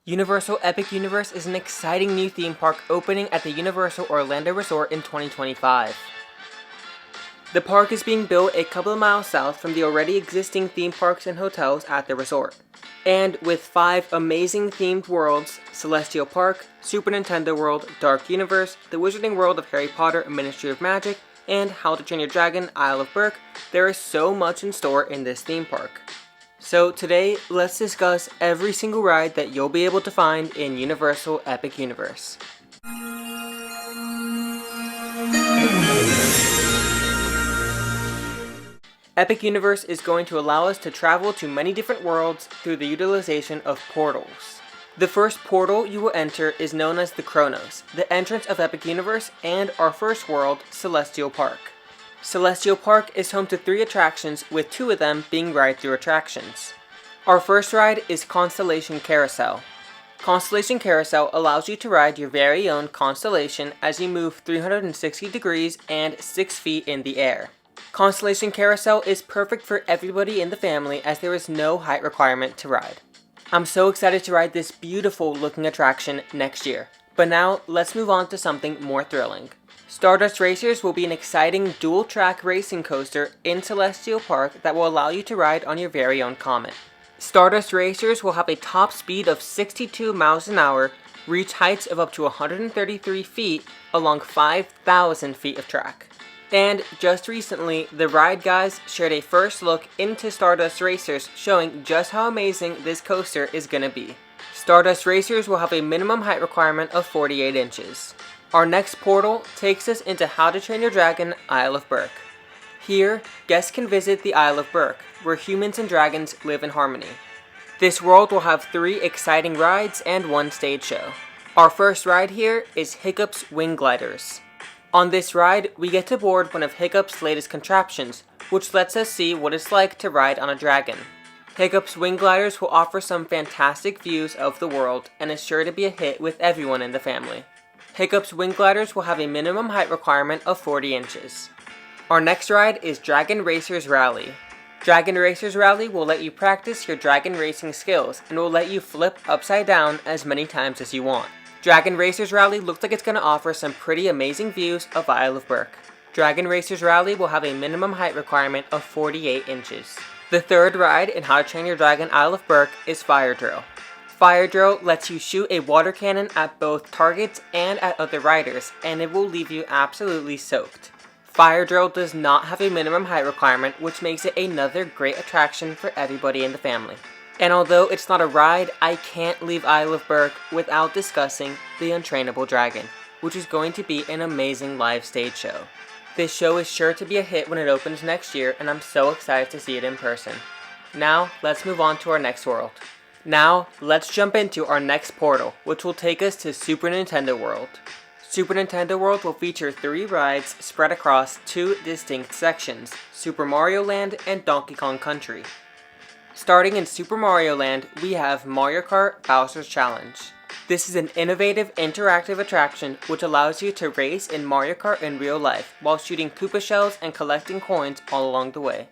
Universal Epic Universe is an exciting new theme park opening at the Universal Orlando Resort in 2025. The park is being built a couple of miles south from the already existing theme parks and hotels at the resort. And with 5 amazing themed worlds, Celestial Park, Super Nintendo World, Dark Universe, the Wizarding World of Harry Potter and Ministry of Magic, and How to Train Your Dragon Isle of Berk, there is so much in store in this theme park. So today, let's discuss every single ride that you'll be able to find in Universal Epic Universe. Epic Universe is going to allow us to travel to many different worlds through the utilization of portals. The first portal you will enter is known as the Chronos, the entrance of Epic Universe, and our first world, Celestial Park. Celestial Park is home to 3 attractions, with 2 of them being ride-through attractions. Our first ride is Constellation Carousel. Constellation Carousel allows you to ride your very own constellation as you move 360 degrees and 6 feet in the air. Constellation Carousel is perfect for everybody in the family as there is no height requirement to ride. I'm so excited to ride this beautiful looking attraction next year. But now, let's move on to something more thrilling. Stardust Racers will be an exciting dual-track racing coaster in Celestial Park that will allow you to ride on your very own Comet. Stardust Racers will have a top speed of 62 miles an hour, reach heights of up to 133 feet along 5,000 feet of track. And just recently, the Ride Guys shared a first look into Stardust Racers showing just how amazing this coaster is gonna be. Stardust Racers will have a minimum height requirement of 48 inches. Our next portal takes us into How to Train Your Dragon Isle of Berk. Here, guests can visit the Isle of Berk, where humans and dragons live in harmony. This world will have 3 exciting rides and 1 stage show. Our first ride here is Hiccup's Wing Gliders. On this ride, we get to board one of Hiccup's latest contraptions, which lets us see what it's like to ride on a dragon. Hiccup's Wing Gliders will offer some fantastic views of the world and is sure to be a hit with everyone in the family. Hiccup's Wing Gliders will have a minimum height requirement of 40 inches. Our next ride is Dragon Racers Rally. Dragon Racers Rally will let you practice your dragon racing skills and will let you flip upside down as many times as you want. Dragon Racers Rally looks like it's going to offer some pretty amazing views of Isle of Berk. Dragon Racers Rally will have a minimum height requirement of 48 inches. The third ride in How to Train Your Dragon Isle of Berk is Fire Drill. Fire Drill lets you shoot a water cannon at both targets and at other riders, and it will leave you absolutely soaked. Fire Drill does not have a minimum height requirement, which makes it another great attraction for everybody in the family. And although it's not a ride, I can't leave Isle of Berk without discussing the Untrainable Dragon, which is going to be an amazing live stage show. This show is sure to be a hit when it opens next year, and I'm so excited to see it in person. Now, let's move on to our next world. Now, let's jump into our next portal, which will take us to Super Nintendo World. Super Nintendo World will feature 3 rides spread across 2 distinct sections, Super Mario Land and Donkey Kong Country. Starting in Super Mario Land, we have Mario Kart Bowser's Challenge. This is an innovative interactive attraction which allows you to race in Mario Kart in real life while shooting Koopa shells and collecting coins all along the way.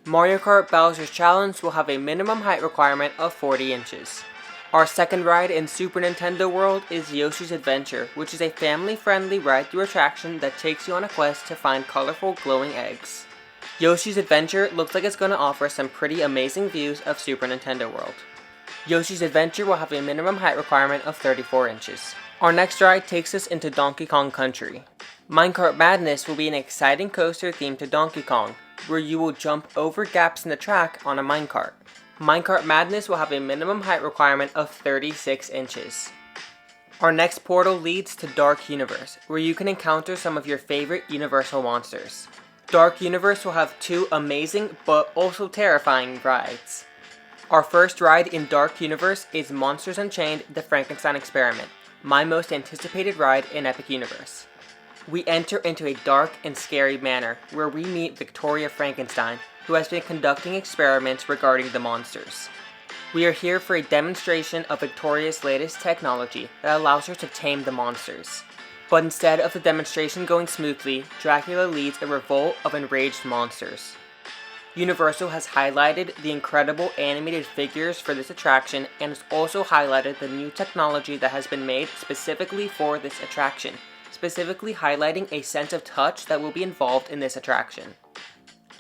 Mario Kart Bowser's Challenge will have a minimum height requirement of 40 inches. Our second ride in Super Nintendo World is Yoshi's Adventure, which is a family-friendly ride-through attraction that takes you on a quest to find colorful glowing eggs. Yoshi's Adventure looks like it's going to offer some pretty amazing views of Super Nintendo World. Yoshi's Adventure will have a minimum height requirement of 34 inches. Our next ride takes us into Donkey Kong Country. Minecart Madness will be an exciting coaster themed to Donkey Kong, where you will jump over gaps in the track on a minecart. Minecart Madness will have a minimum height requirement of 36 inches. Our next portal leads to Dark Universe, where you can encounter some of your favorite Universal monsters. Dark Universe will have 2 amazing but also terrifying rides. Our first ride in Dark Universe is Monsters Unchained: The Frankenstein Experiment, my most anticipated ride in Epic Universe. We enter into a dark and scary manor where we meet Victoria Frankenstein, who has been conducting experiments regarding the monsters. We are here for a demonstration of Victoria's latest technology that allows her to tame the monsters. But instead of the demonstration going smoothly, Dracula leads a revolt of enraged monsters. Universal has highlighted the incredible animated figures for this attraction and has also highlighted the new technology that has been made specifically for this attraction, specifically highlighting a sense of touch that will be involved in this attraction.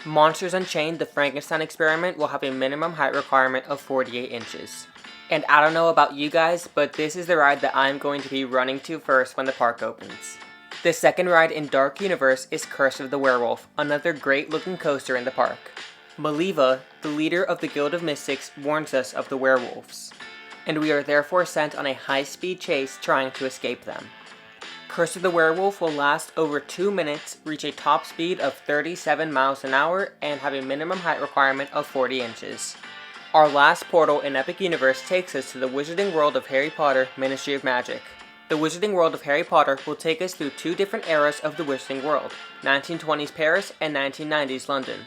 Monsters Unchained: The Frankenstein Experiment will have a minimum height requirement of 48 inches. And I don't know about you guys, but this is the ride that I'm going to be running to first when the park opens. The second ride in Dark Universe is Curse of the Werewolf, another great looking coaster in the park. Maliva, the leader of the Guild of Mystics, warns us of the werewolves, and we are therefore sent on a high-speed chase trying to escape them. Curse of the Werewolf will last over 2 minutes, reach a top speed of 37 miles an hour, and have a minimum height requirement of 40 inches. Our last portal in Epic Universe takes us to the Wizarding World of Harry Potter: Ministry of Magic. The Wizarding World of Harry Potter will take us through 2 different eras of the Wizarding World, 1920s Paris and 1990s London.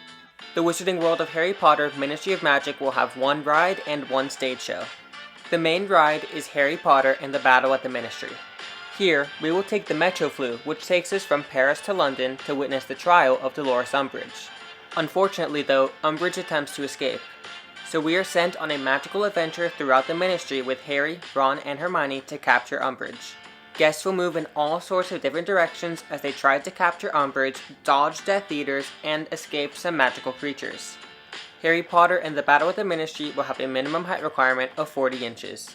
The Wizarding World of Harry Potter: Ministry of Magic will have 1 ride and 1 stage show. The main ride is Harry Potter and the Battle at the Ministry. Here, we will take the Metroflux, which takes us from Paris to London to witness the trial of Dolores Umbridge. Unfortunately though, Umbridge attempts to escape. So we are sent on a magical adventure throughout the Ministry with Harry, Ron, and Hermione to capture Umbridge. Guests will move in all sorts of different directions as they try to capture Umbridge, dodge Death Eaters, and escape some magical creatures. Harry Potter and the Battle at the Ministry will have a minimum height requirement of 40 inches.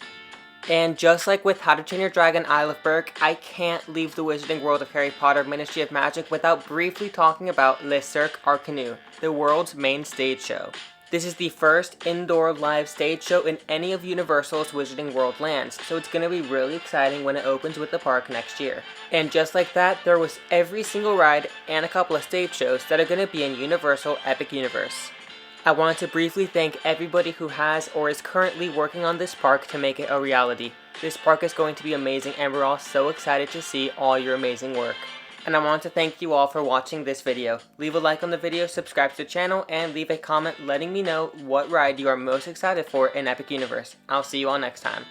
And just like with How to Train Your Dragon Isle of Berk, I can't leave the Wizarding World of Harry Potter: Ministry of Magic without briefly talking about Le Cirque Arcanu, the world's main stage show. This is the first indoor live stage show in any of Universal's Wizarding World lands, so it's going to be really exciting when it opens with the park next year. And just like that, there was every single ride and a couple of stage shows that are going to be in Universal Epic Universe. I wanted to briefly thank everybody who has or is currently working on this park to make it a reality. This park is going to be amazing and we're all so excited to see all your amazing work. And I want to thank you all for watching this video. Leave a like on the video, subscribe to the channel, and leave a comment letting me know what ride you are most excited for in Epic Universe. I'll see you all next time.